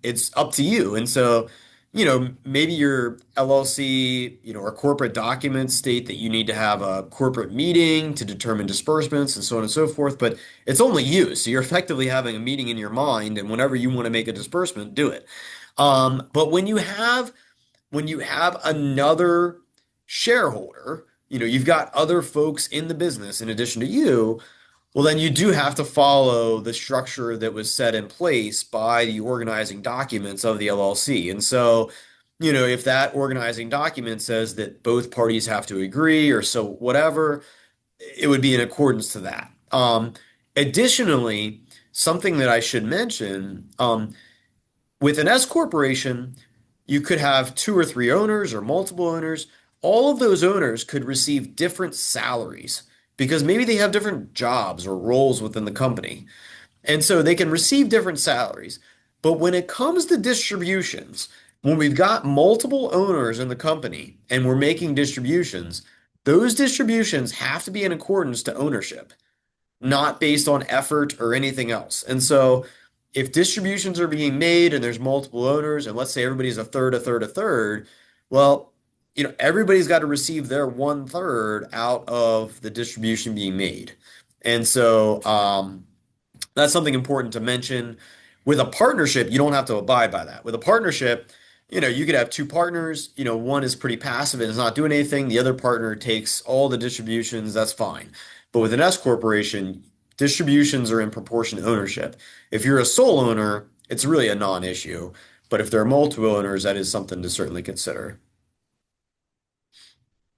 It's up to you. And so, maybe your LLC, or corporate documents state that you need to have a corporate meeting to determine disbursements and so on and so forth, but it's only you. So you're effectively having a meeting in your mind, and whenever you want to make a disbursement, do it. But when you have another shareholder, you've got other folks in the business in addition to you, well, then you do have to follow the structure that was set in place by the organizing documents of the LLC. And so, if that organizing document says that both parties have to agree or so whatever, it would be in accordance to that. Additionally, something that I should mention, with an S corporation, you could have two or three owners or multiple owners. All of those owners could receive different salaries because maybe they have different jobs or roles within the company. And so they can receive different salaries. But when it comes to distributions, when we've got multiple owners in the company and we're making distributions, those distributions have to be in accordance to ownership, not based on effort or anything else. And so if distributions are being made and there's multiple owners, and let's say everybody's a third, a third, a third, well, everybody's got to receive their one third out of the distribution being made. And so that's something important to mention. With a partnership, you don't have to abide by that. With a partnership, you could have two partners, one is pretty passive and is not doing anything. The other partner takes all the distributions, that's fine. But with an S corporation, distributions are in proportion to ownership. If you're a sole owner, it's really a non-issue. But if there are multiple owners, that is something to certainly consider.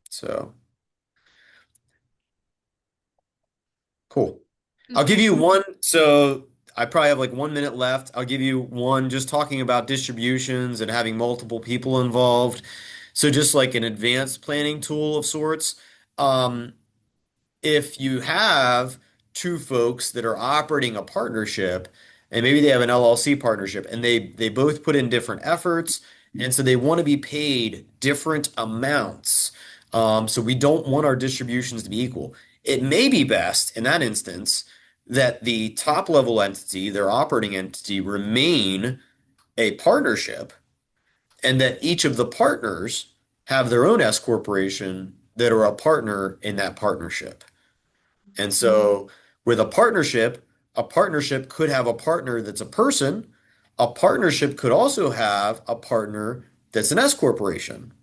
So, cool. I'll give you one. So I probably have like 1 minute left. I'll give you one just talking about distributions and having multiple people involved. So just like an advanced planning tool of sorts. Um, if you have two folks that are operating a partnership and maybe they have an LLC partnership and they both put in different efforts and so they want to be paid different amounts. So we don't want our distributions to be equal. It may be best in that instance that the top level entity, their operating entity, remain a partnership and that each of the partners have their own S corporation that are a partner in that partnership. And so with a partnership could have a partner that's a person. A partnership could also have a partner that's an S corporation.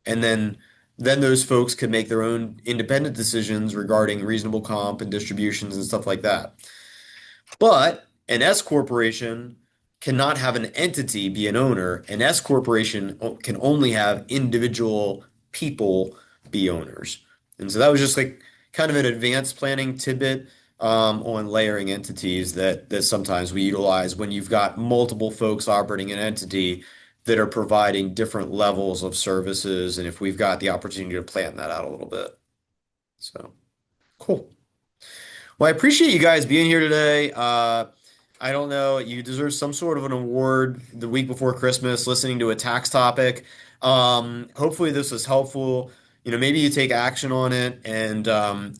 And then those folks could make their own independent decisions regarding reasonable comp and distributions and stuff like that. But an S corporation cannot have an entity be an owner. An S corporation can only have individual people be owners. And so that was just like kind of an advanced planning tidbit on layering entities that sometimes we utilize when you've got multiple folks operating an entity that are providing different levels of services, and if we've got the opportunity to plan that out a little bit. So, cool. Well, I appreciate you guys being here today. I don't know, you deserve some sort of an award the week before Christmas, listening to a tax topic. Hopefully this was helpful. Maybe you take action on it and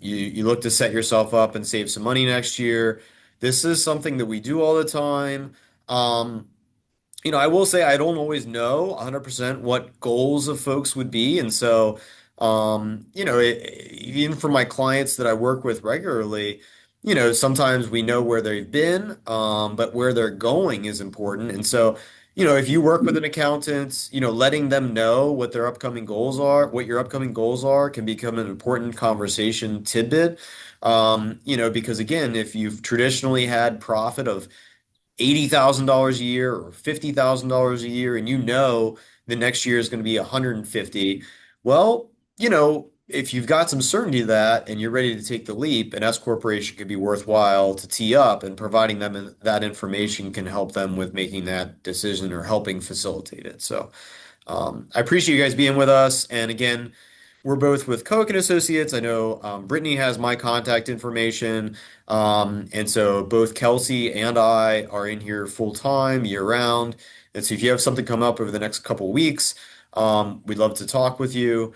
you look to set yourself up and save some money next year. This is something that we do all the time. I will say I don't always know 100% what goals of folks would be. And so, even for my clients that I work with regularly, sometimes we know where they've been, but where they're going is important. And so, if you work with an accountant, letting them know what their upcoming goals are, what your upcoming goals are, can become an important conversation tidbit. Because again, if you've traditionally had profit of $80,000 a year or $50,000 a year, and the next year is going to be 150, well, if you've got some certainty of that and you're ready to take the leap, an S corporation could be worthwhile to tee up, and providing them that information can help them with making that decision or helping facilitate it. So I appreciate you guys being with us. And again, we're both with Cohick and Associates. I know Brittany has my contact information. And so both Kelsey and I are in here full time, year round. And so if you have something come up over the next couple of weeks, we'd love to talk with you.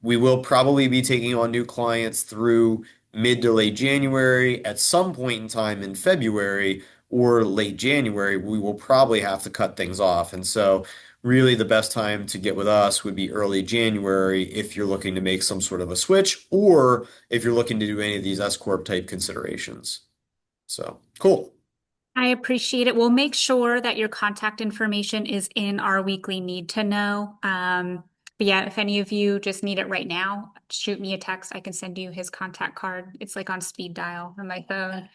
We will probably be taking on new clients through mid to late January. At some point in time in February or late January, we will probably have to cut things off. And so really the best time to get with us would be early January if you're looking to make some sort of a switch or if you're looking to do any of these S Corp type considerations. So cool. I appreciate it. We'll make sure that your contact information is in our weekly need to know. But yeah, if any of you just need it right now, shoot me a text. I can send you his contact card. It's like on speed dial on my phone.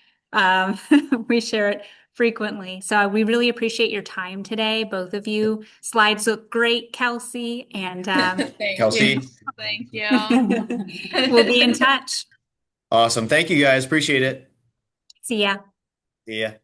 We share it frequently. So we really appreciate your time today, both of you. Slides look great, Kelsey. And Thank Kelsey. you. Thank you. We'll be in touch. Awesome. Thank you guys. Appreciate it. See ya. See ya.